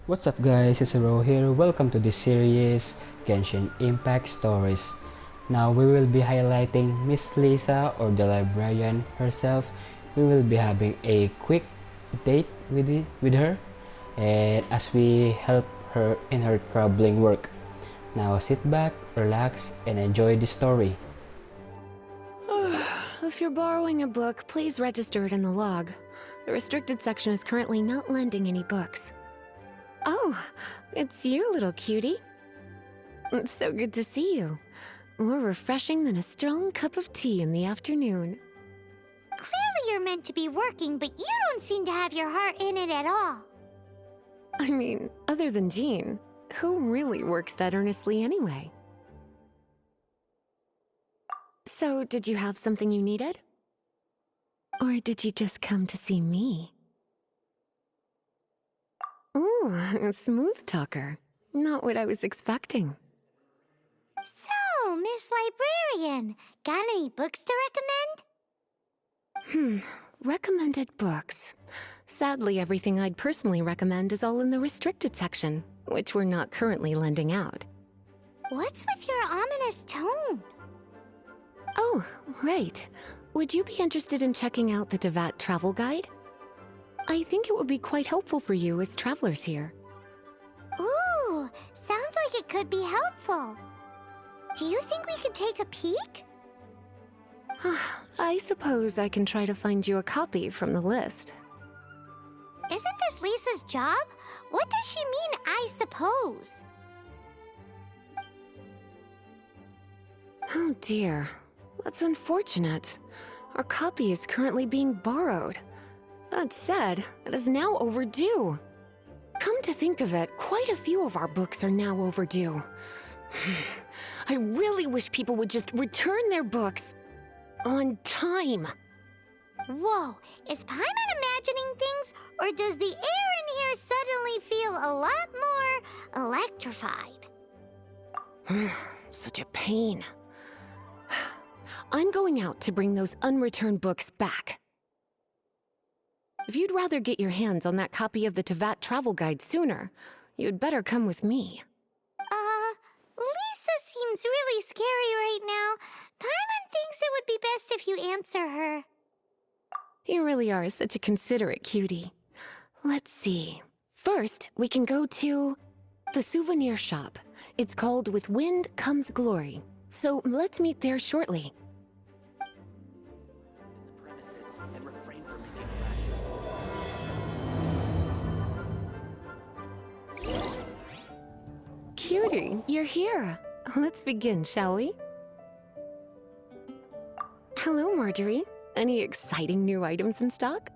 What's up guys, Cicero here. Welcome to this series, Genshin Impact Stories. Now we will be highlighting Miss Lisa or the Librarian herself. We will be having a quick date with her and as we help her in her troubling work. Now sit back, relax, and enjoy the story. If you're borrowing a book, please register it in the log. The restricted section is currently not lending any books. Oh, it's you, little cutie. It's so good to see you. More refreshing than a strong cup of tea in the afternoon. Clearly you're meant to be working, but you don't seem to have your heart in it at all. I mean, other than Jean, who really works that earnestly anyway? So, did you have something you needed? Or did you just come to see me? Ooh, a smooth talker. Not what I was expecting. So, Miss Librarian, got any books to recommend? Recommended books. Sadly, everything I'd personally recommend is all in the restricted section, which we're not currently lending out. What's with your ominous tone? Oh, right. Would you be interested in checking out the Devat travel guide? I think it would be quite helpful for you as travelers here. Ooh, sounds like it could be helpful. Do you think we could take a peek? I suppose I can try to find you a copy from the list. Isn't this Lisa's job? What does she mean, I suppose? Oh dear, that's unfortunate. Our copy is currently being borrowed. That said, it is now overdue. Come to think of it, quite a few of our books are now overdue. I really wish people would just return their books on time. Whoa, is Paimon imagining things, or does the air in here suddenly feel a lot more electrified? Such a pain. I'm going out to bring those unreturned books back. If you'd rather get your hands on that copy of the Tevat travel guide sooner, you'd better come with me. Lisa seems really scary right now. Paimon thinks it would be best if you answer her. You really are such a considerate cutie. Let's see. First, we can go to the souvenir shop. It's called With Wind Comes Glory. So let's meet there shortly. Cutie, you're here. Let's begin, shall we? Hello, Marjorie. Any exciting new items in stock?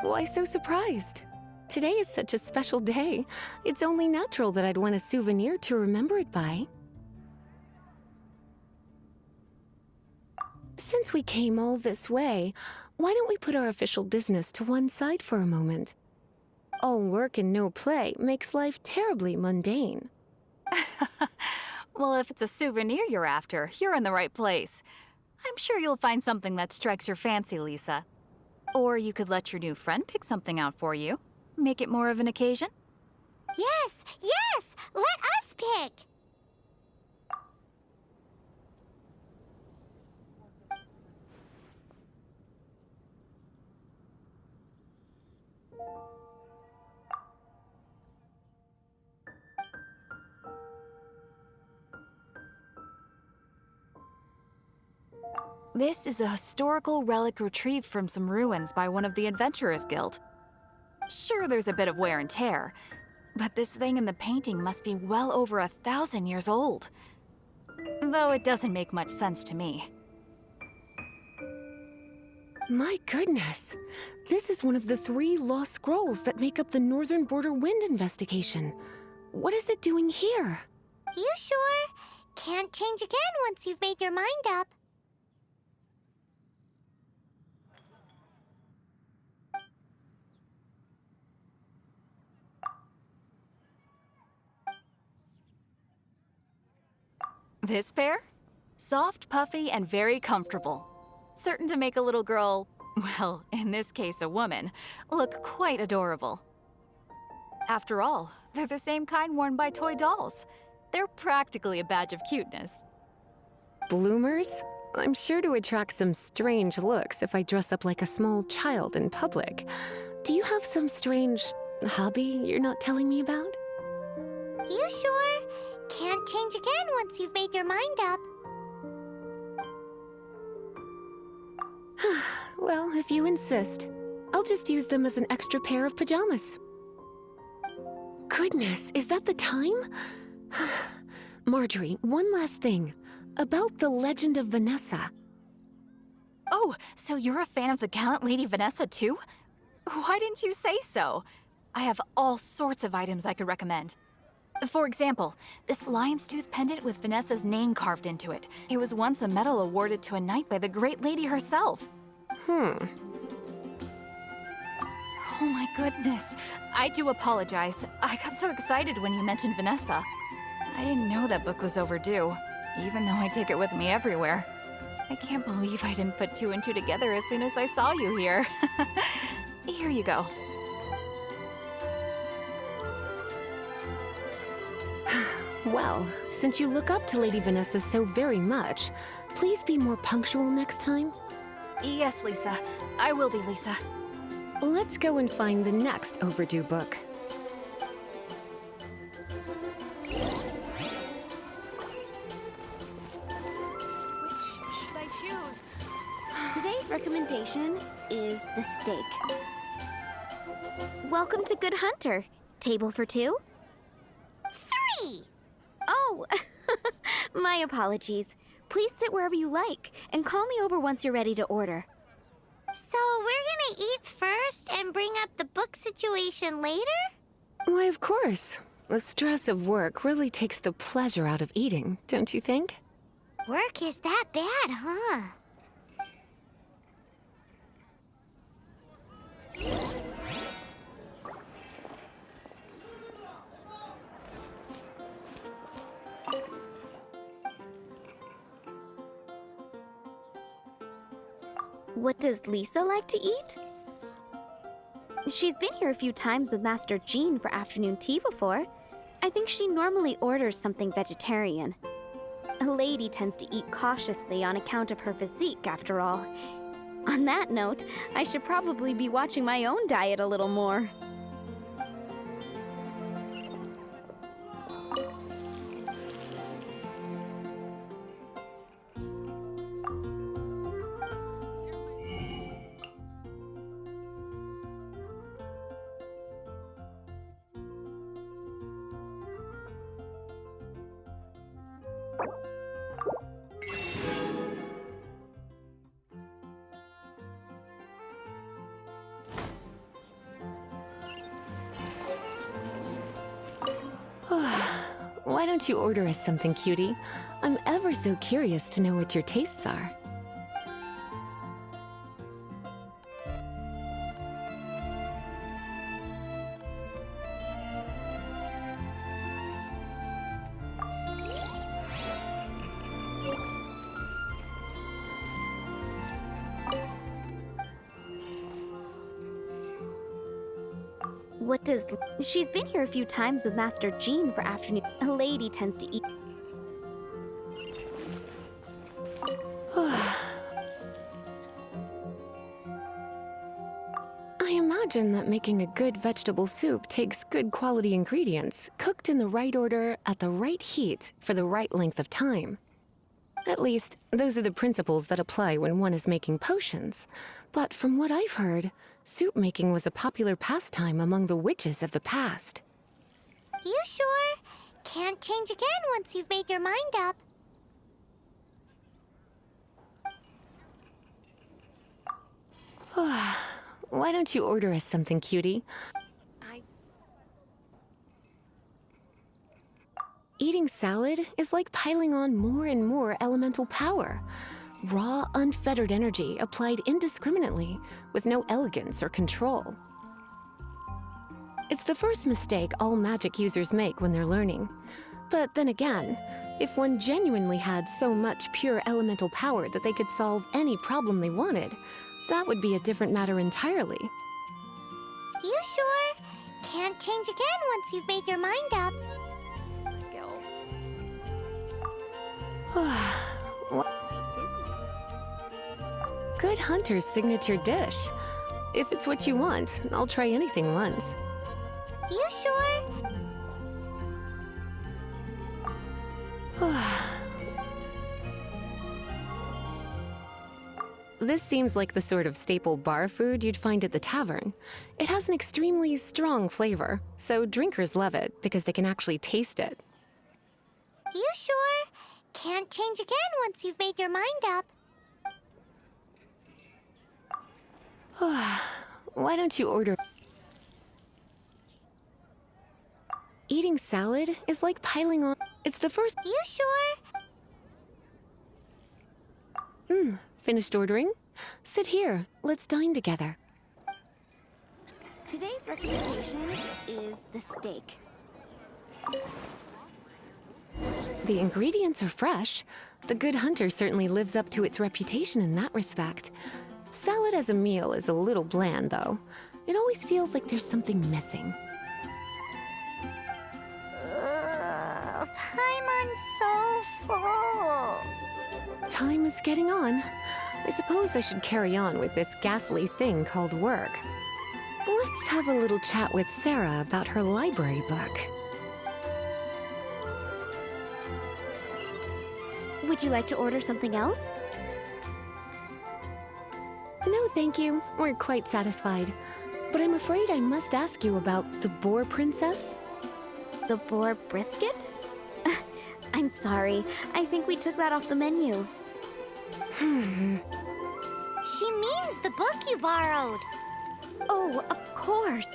Why so surprised? Today is such a special day. It's only natural that I'd want a souvenir to remember it by. Since we came all this way, why don't we put our official business to one side for a moment? All work and no play makes life terribly mundane. Well, if it's a souvenir you're after, you're in the right place. I'm sure you'll find something that strikes your fancy, Lisa. Or you could let your new friend pick something out for you. Make it more of an occasion. Yes, let us pick. This is a historical relic retrieved from some ruins by one of the Adventurers Guild. Sure, there's a bit of wear and tear, but this thing in the painting must be well over 1,000 years old. Though it doesn't make much sense to me. My goodness! This is one of the 3 lost scrolls that make up the Northern Border Wind investigation. What is it doing here? You sure? Can't change again once you've made your mind up. This pair? Soft, puffy, and very comfortable. Certain to make a little girl, well, in this case a woman, look quite adorable. After all, They're the same kind worn by toy dolls. They're practically a badge of cuteness. Bloomers? I'm sure to attract some strange looks if I dress up like a small child in public. Do you have some strange hobby you're not telling me about? You sure? Can't change again once you've made your mind up. Well, if you insist, I'll just use them as an extra pair of pajamas. Goodness, is that the time? Marjorie, one last thing. About the legend of Vanessa. Oh, so you're a fan of the gallant Lady Vanessa too? Why didn't you say so? I have all sorts of items I could recommend. For example, this lion's tooth pendant with Vanessa's name carved into it. It was once a medal awarded to a knight by the great lady herself. Oh my goodness. I do apologize. I got so excited when you mentioned Vanessa. I didn't know that book was overdue, even though I take it with me everywhere. I can't believe I didn't put two and two together as soon as I saw you here. Here you go. Well, since you look up to Lady Vanessa so very much, please be more punctual next time. Yes, Lisa. I will be, Lisa. Let's go and find the next overdue book. Which should I choose? Today's recommendation is the steak. Welcome to Good Hunter. Table for two? 3! Oh, my apologies. Please sit wherever you like, and call me over once you're ready to order. So we're gonna eat first and bring up the book situation later? Why, of course. The stress of work really takes the pleasure out of eating, don't you think? Work is that bad, huh? What does Lisa like to eat? She's been here a few times with Master Jean for afternoon tea before. I think she normally orders something vegetarian. A lady tends to eat cautiously on account of her physique, after all. On that note, I should probably be watching my own diet a little more. Why don't you order us something, cutie? I'm ever so curious to know what your tastes are. What does... She's been here a few times with Master Jean for afternoon. A lady tends to eat... I imagine that making a good vegetable soup takes good quality ingredients, cooked in the right order, at the right heat, for the right length of time. At least, those are the principles that apply when one is making potions. But from what I've heard, soup making was a popular pastime among the witches of the past. You sure? Can't change again once you've made your mind up. Why don't you order us something, cutie? Eating salad is like piling on more and more elemental power. Raw, unfettered energy applied indiscriminately, with no elegance or control. It's the first mistake all magic users make when they're learning. But then again, if one genuinely had so much pure elemental power that they could solve any problem they wanted, that would be a different matter entirely. You sure? Can't change again once you've made your mind up. Skill. What? Good hunter's signature dish. If it's what you want, I'll try anything once. You sure? This seems like the sort of staple bar food you'd find at the tavern. It has an extremely strong flavor, so drinkers love it because they can actually taste it. You sure? Can't change again once you've made your mind up. Why don't you order? Eating salad is like piling on. It's the first. You sure? Finished ordering? Sit here. Let's dine together. Today's recommendation is the steak. The ingredients are fresh. The Good Hunter certainly lives up to its reputation in that respect. Salad as a meal is a little bland, though. It always feels like there's something missing. Paimon's so full. Time is getting on. I suppose I should carry on with this ghastly thing called work. Let's have a little chat with Sarah about her library book. Would you like to order something else? No, thank you. We're quite satisfied. But I'm afraid I must ask you about the Boar Princess. The boar brisket? I'm sorry. I think we took that off the menu. She means the book you borrowed. Oh, of course.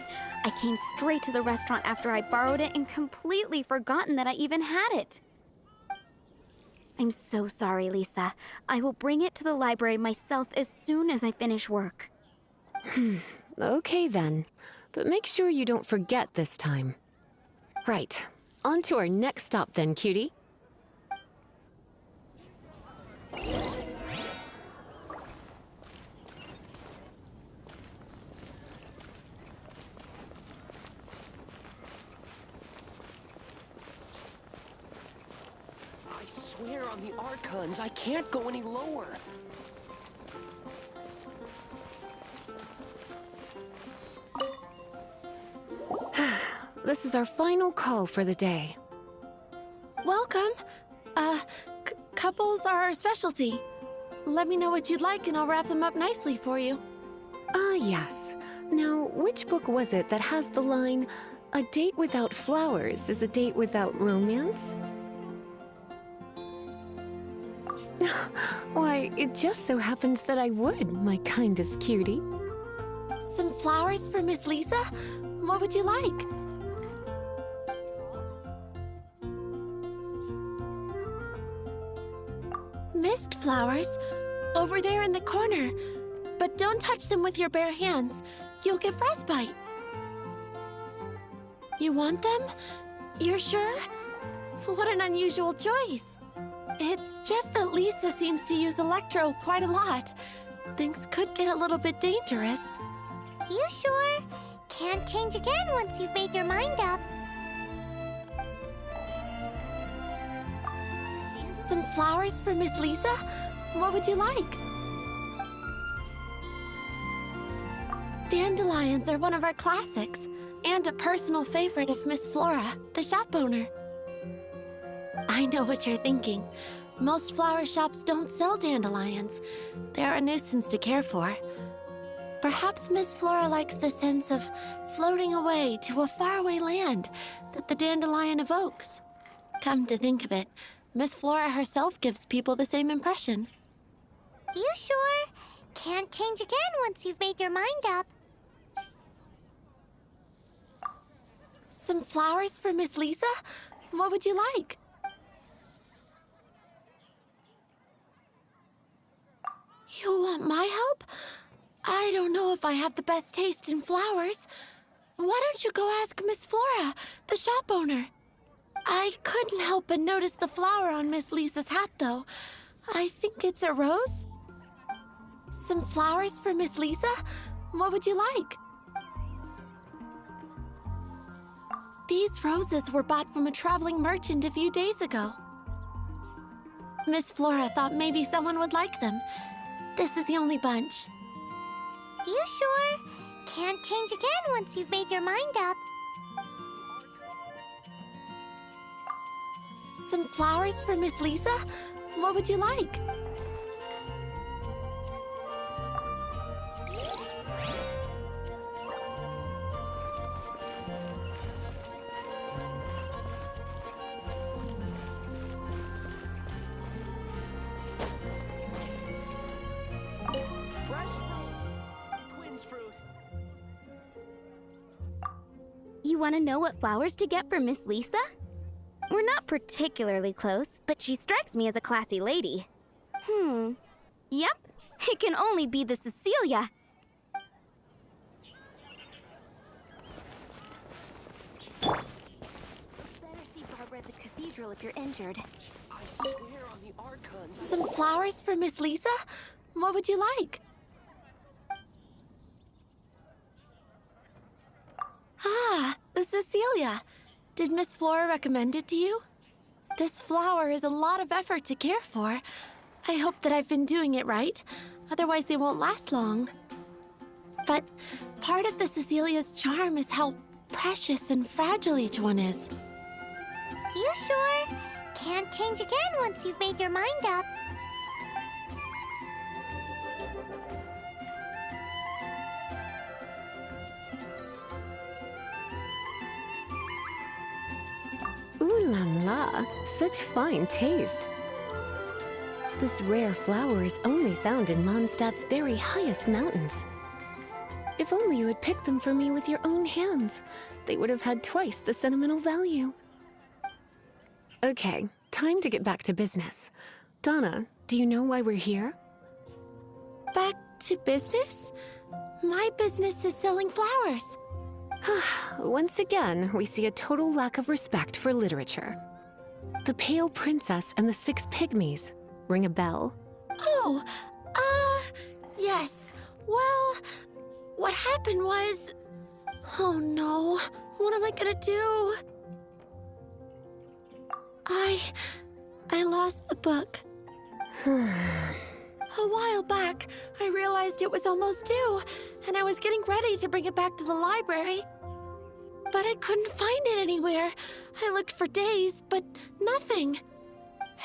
I came straight to the restaurant after I borrowed it and completely forgotten that I even had it. I'm so sorry, Lisa. I will bring it to the library myself as soon as I finish work. Okay then. But make sure you don't forget this time. Right. On to our next stop then, cutie. I swear on the Archons, I can't go any lower. This is our final call for the day. Welcome. Couples are our specialty. Let me know what you'd like and I'll wrap them up nicely for you. Yes. Now, which book was it that has the line, "A date without flowers is a date without romance"? Why, it just so happens that I would, my kindest cutie. Some flowers for Miss Lisa? What would you like? Mist flowers? Over there in the corner. But don't touch them with your bare hands. You'll get frostbite. You want them? You're sure? What an unusual choice. It's just that Lisa seems to use Electro quite a lot. Things could get a little bit dangerous. You sure? Can't change again once you've made your mind up. Some flowers for Miss Lisa? What would you like? Dandelions are one of our classics, and a personal favorite of Miss Flora, the shop owner. I know what you're thinking. Most flower shops don't sell dandelions. They're a nuisance to care for. Perhaps Miss Flora likes the sense of floating away to a faraway land that the dandelion evokes. Come to think of it, Miss Flora herself gives people the same impression. You sure? Can't change again once you've made your mind up. Some flowers for Miss Lisa? What would you like? You want my help? I don't know if I have the best taste in flowers. Why don't you go ask Miss Flora, the shop owner? I couldn't help but notice the flower on Miss Lisa's hat, though. I think it's a rose? Some flowers for Miss Lisa? What would you like? These roses were bought from a traveling merchant a few days ago. Miss Flora thought maybe someone would like them. This is the only bunch. You sure? Can't change again once you've made your mind up. Some flowers for Miss Lisa? What would you like? Fresh fruit. Quinn's fruit. You want to know what flowers to get for Miss Lisa? We're not particularly close, but she strikes me as a classy lady. Yep, it can only be the Cecilia. Better see Barbara at the cathedral if you're injured. I swear on the Archons. Some flowers for Miss Lisa? What would you like? Ah, the Cecilia. Did Miss Flora recommend it to you? This flower is a lot of effort to care for. I hope that I've been doing it right. Otherwise, they won't last long. But part of the Cecilia's charm is how precious and fragile each one is. You sure? Can't change again once you've made your mind up. Ooh la la, such fine taste. This rare flower is only found in Mondstadt's very highest mountains. If only you had picked them for me with your own hands, they would have had twice the sentimental value. Okay, time to get back to business. Donna, do you know why we're here? Back to business? My business is selling flowers. Once again, we see a total lack of respect for literature. The Pale Princess and the Six Pygmies. Ring a bell? Oh, yes. Well, what happened was... Oh no, what am I gonna do? I lost the book. A while back, I realized it was almost due, and I was getting ready to bring it back to the library. But I couldn't find it anywhere. I looked for days, but nothing.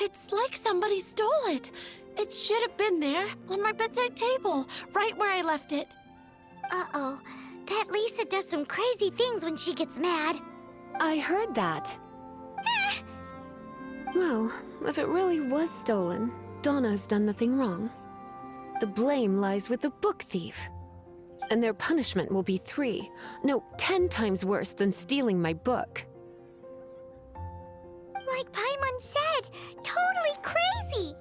It's like somebody stole it. It should have been there, on my bedside table, right where I left it. Uh-oh. That Lisa does some crazy things when she gets mad. I heard that. Well, if it really was stolen, Donna's done nothing wrong. The blame lies with the book thief. And their punishment will be 10 times worse than stealing my book. Like Paimon said, totally crazy.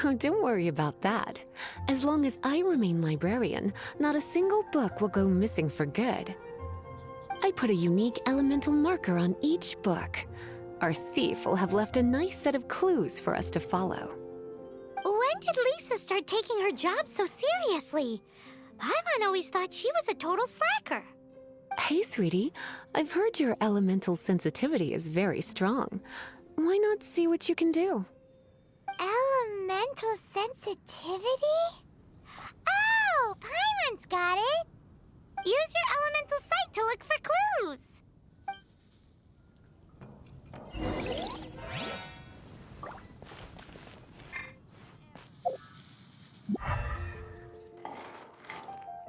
Oh, don't worry about that. As long as I remain librarian, not a single book will go missing for good. I put a unique elemental marker on each book. Our thief will have left a nice set of clues for us to follow. When did Lisa start taking her job so seriously? Paimon always thought she was a total slacker. Hey, sweetie. I've heard your elemental sensitivity is very strong. Why not see what you can do? Elemental sensitivity? Oh, Paimon's got it. Use your elemental sight to look for clues.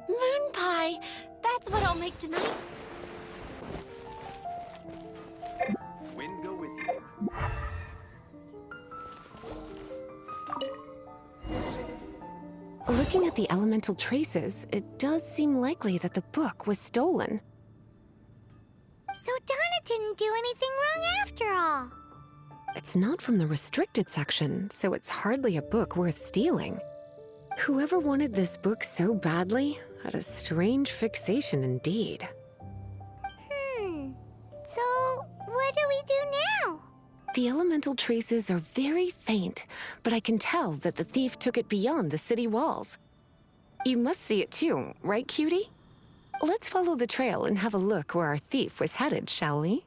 Moon pie! That's what I'll make tonight. Wind go with you. Looking at the elemental traces, it does seem likely that the book was stolen. So Donna didn't do anything wrong after all. It's not from the restricted section, so it's hardly a book worth stealing. Whoever wanted this book so badly had a strange fixation indeed. So what do we do now? The elemental traces are very faint, but I can tell that the thief took it beyond the city walls. You must see it too, right, cutie? Let's follow the trail and have a look where our thief was headed, shall we?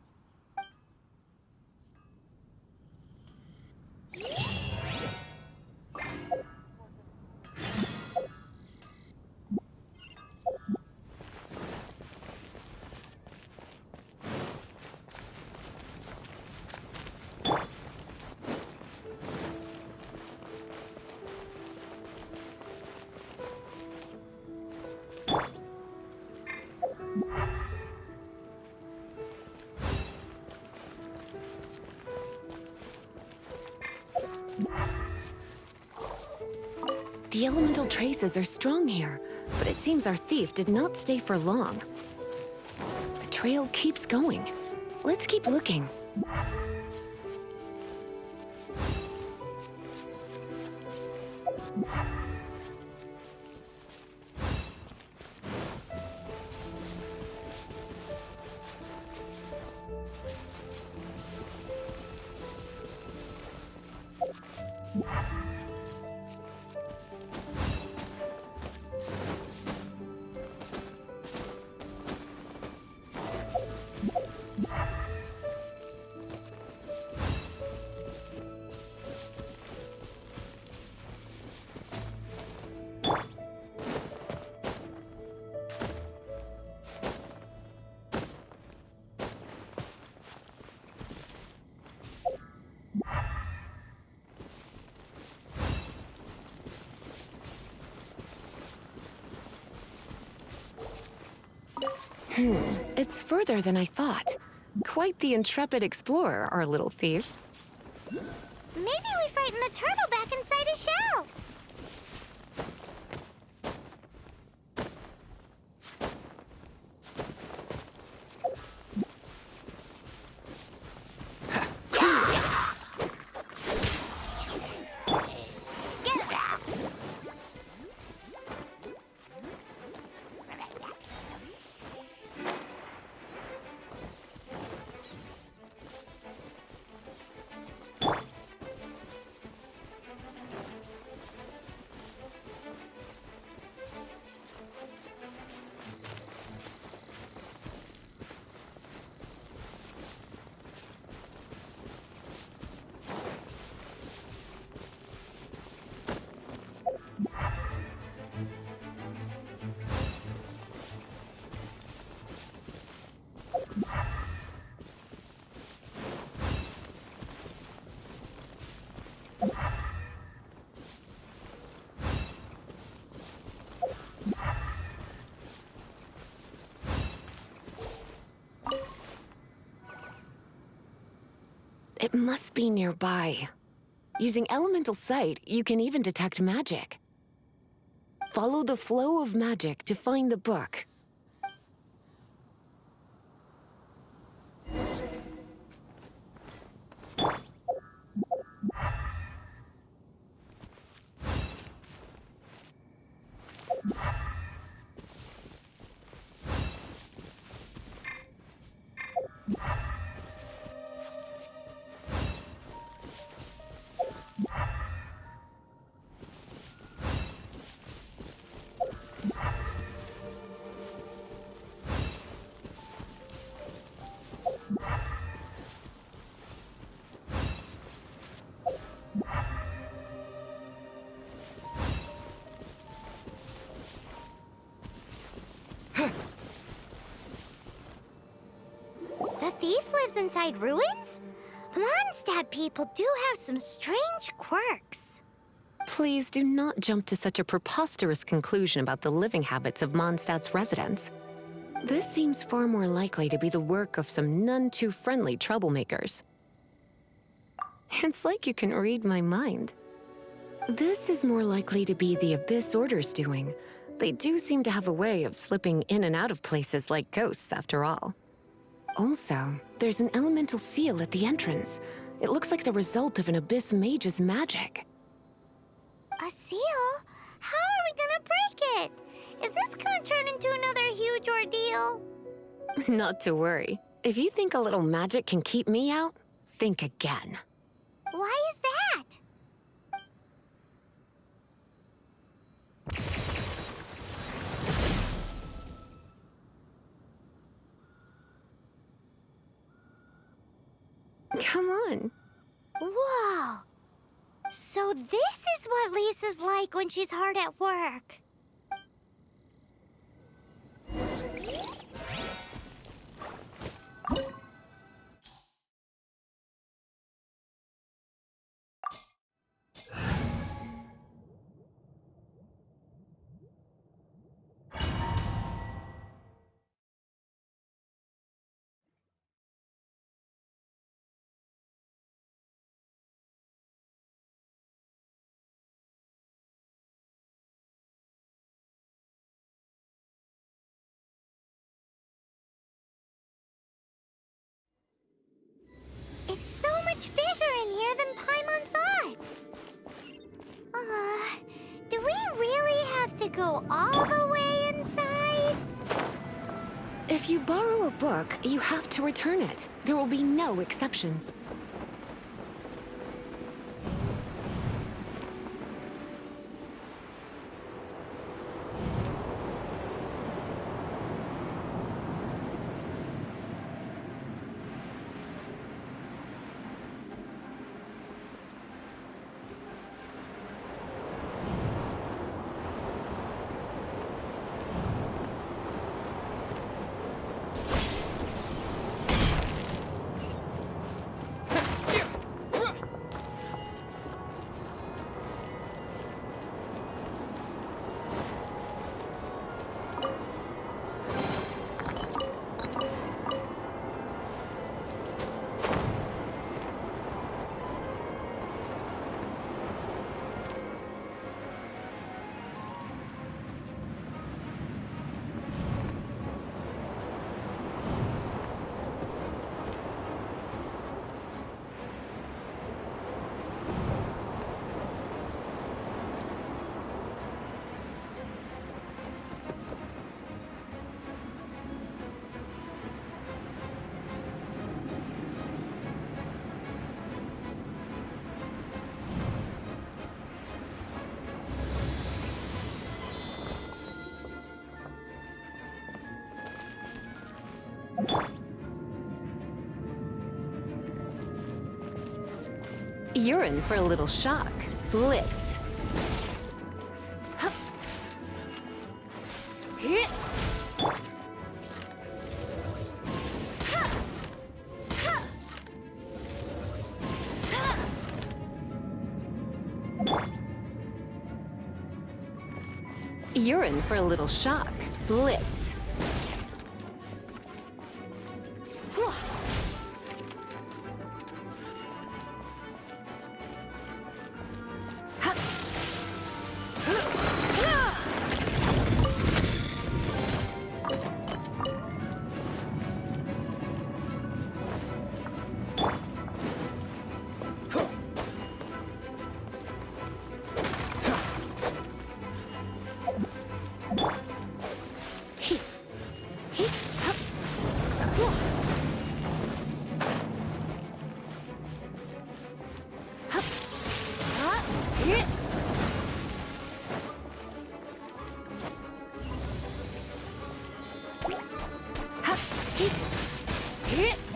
The elemental traces are strong here, but it seems our thief did not stay for long. The trail keeps going. Let's keep looking. It's further than I thought. Quite the intrepid explorer, our little thief. Maybe we frightened the turtle back inside his shell. It must be nearby. Using elemental sight, you can even detect magic. Follow the flow of magic to find the book. The thief lives inside ruins? Mondstadt people do have some strange quirks. Please do not jump to such a preposterous conclusion about the living habits of Mondstadt's residents. This seems far more likely to be the work of some none-too-friendly troublemakers. It's like you can read my mind. This is more likely to be the Abyss Order's doing. They do seem to have a way of slipping in and out of places like ghosts, after all. Also, there's an elemental seal at the entrance. It looks like the result of an Abyss mage's magic. A seal? How are we gonna break it? Is this gonna turn into another huge ordeal? Not to worry. If you think a little magic can keep me out, think again. Why is that? Come on. Whoa! So this is what Lisa's like when she's hard at work. It's so much bigger in here than Paimon thought. Do we really have to go all the way inside? If you borrow a book, you have to return it. There will be no exceptions. You're in for a little shock. Blitz. Hup. Hit. Ha. Ha. Ha. You're in for a little shock. Blitz.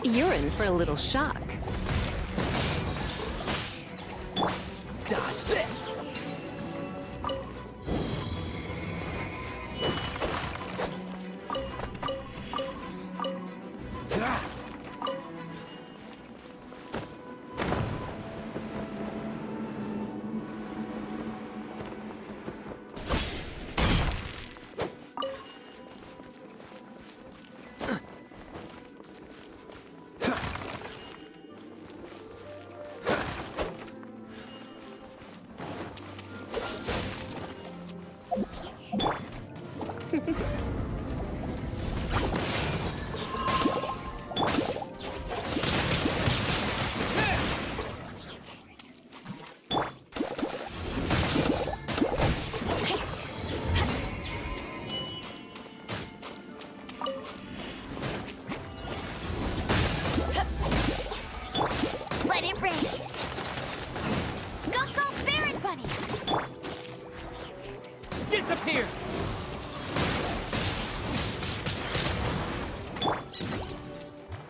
You're in for a little shock. Dodge this! Let it rain. Go, go, Baron Bunny! Disappear!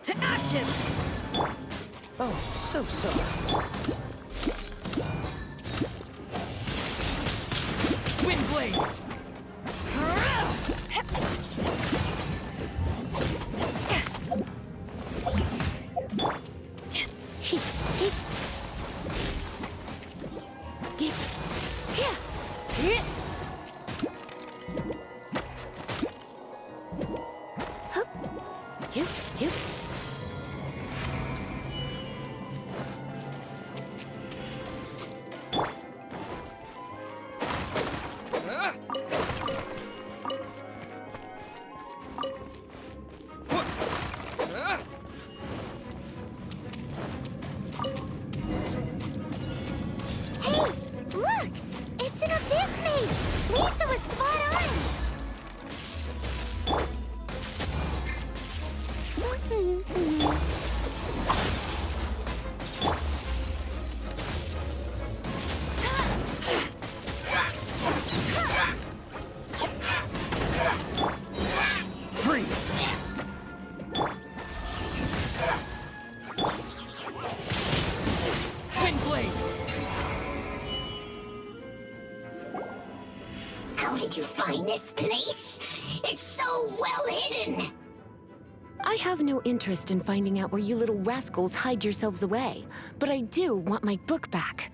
To ashes! Oh, so sorry. Windblade! Look! It's an abyss maid! Lisa was spot on! Freeze! Windblade! How did you find this place? It's so well hidden! I have no interest in finding out where you little rascals hide yourselves away, but I do want my book back.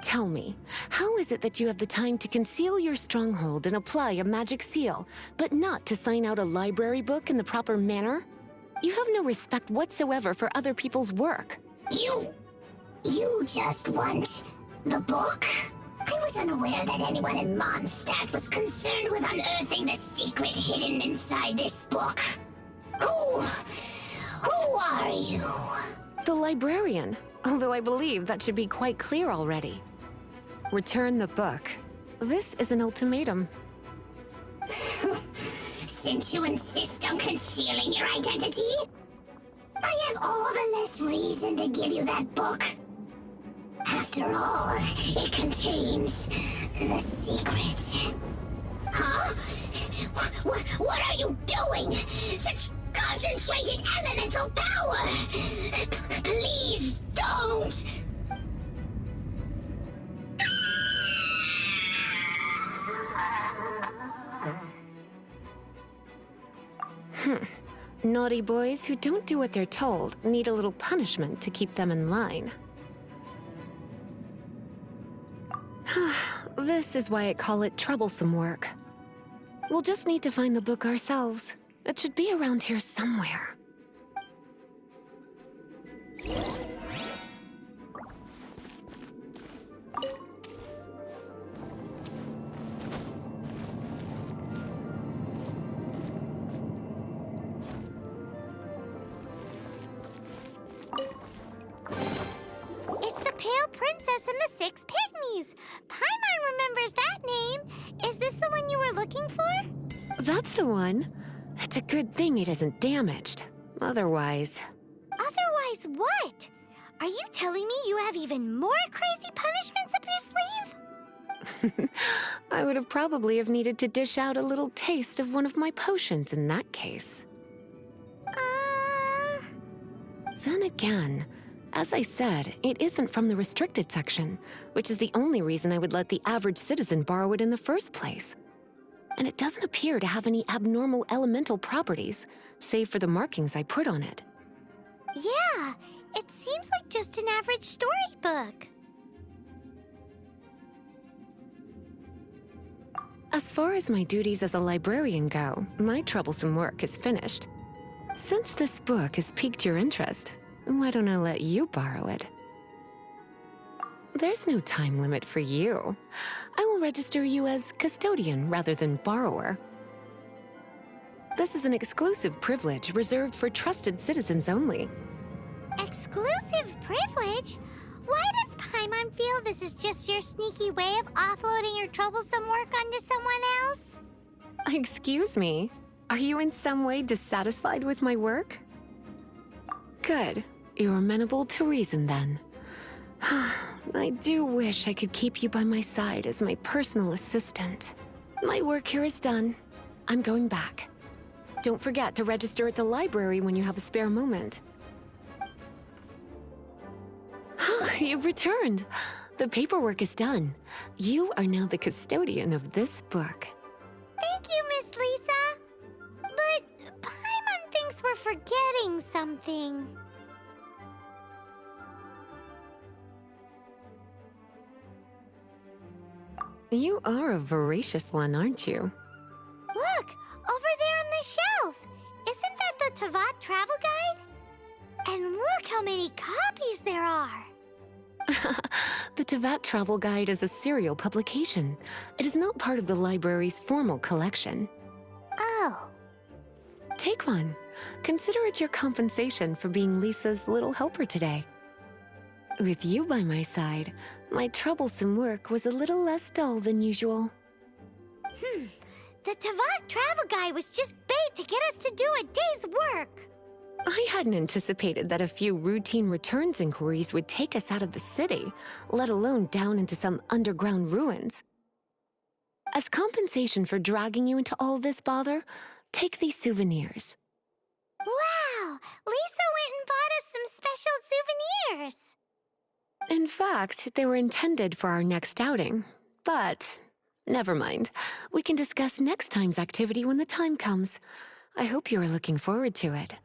Tell me, how is it that you have the time to conceal your stronghold and apply a magic seal, but not to sign out a library book in the proper manner? You have no respect whatsoever for other people's work. You just want the book? I was unaware that anyone in Mondstadt was concerned with unearthing the secret hidden inside this book. Who are you? The Librarian, although I believe that should be quite clear already. Return the book. This is an ultimatum. Since you insist on concealing your identity, I have all the less reason to give you that book. After all, it contains the secret. Huh? What are you doing? Such concentrated elemental power! Please don't! Naughty boys who don't do what they're told need a little punishment to keep them in line. This is why I call it troublesome work. We'll just need to find the book ourselves. It should be around here somewhere. It's the Pale Princess and the Six Pygmies! Paimon remembers that name! Is this the one you were looking for? That's the one. It's a good thing it isn't damaged. Otherwise... Otherwise what? Are you telling me you have even more crazy punishments up your sleeve? I would have probably have needed to dish out a little taste of one of my potions in that case. Then again, as I said, it isn't from the restricted section, which is the only reason I would let the average citizen borrow it in the first place. And it doesn't appear to have any abnormal elemental properties, save for the markings I put on it. Yeah, it seems like just an average storybook. As far as my duties as a librarian go, my troublesome work is finished. Since this book has piqued your interest, why don't I let you borrow it? There's no time limit for you. I will register you as custodian rather than borrower. This is an exclusive privilege reserved for trusted citizens only. Exclusive privilege? Why does Paimon feel this is just your sneaky way of offloading your troublesome work onto someone else? Excuse me? Are you in some way dissatisfied with my work? Good. You're amenable to reason then. I do wish I could keep you by my side as my personal assistant. My work here is done. I'm going back. Don't forget to register at the library when you have a spare moment. You've returned. The paperwork is done. You are now the custodian of this book. Thank you, Miss Lisa. But Paimon thinks we're forgetting something. You are a voracious one, aren't you? Look, over there on the shelf. Isn't that the Tavat travel guide? And look how many copies there are. The Tavat Travel Guide is a serial publication. It is not part of the library's formal collection. Oh. Take one. Consider it your compensation for being Lisa's little helper today. With you by my side, my troublesome work was a little less dull than usual. The Tavat travel guide was just bait to get us to do a day's work. I hadn't anticipated that a few routine returns inquiries would take us out of the city, let alone down into some underground ruins. As compensation for dragging you into all this bother, take these souvenirs. Wow! Lisa went and bought us some special souvenirs. In fact, they were intended for our next outing, but never mind. We can discuss next time's activity when the time comes. I hope you are looking forward to it.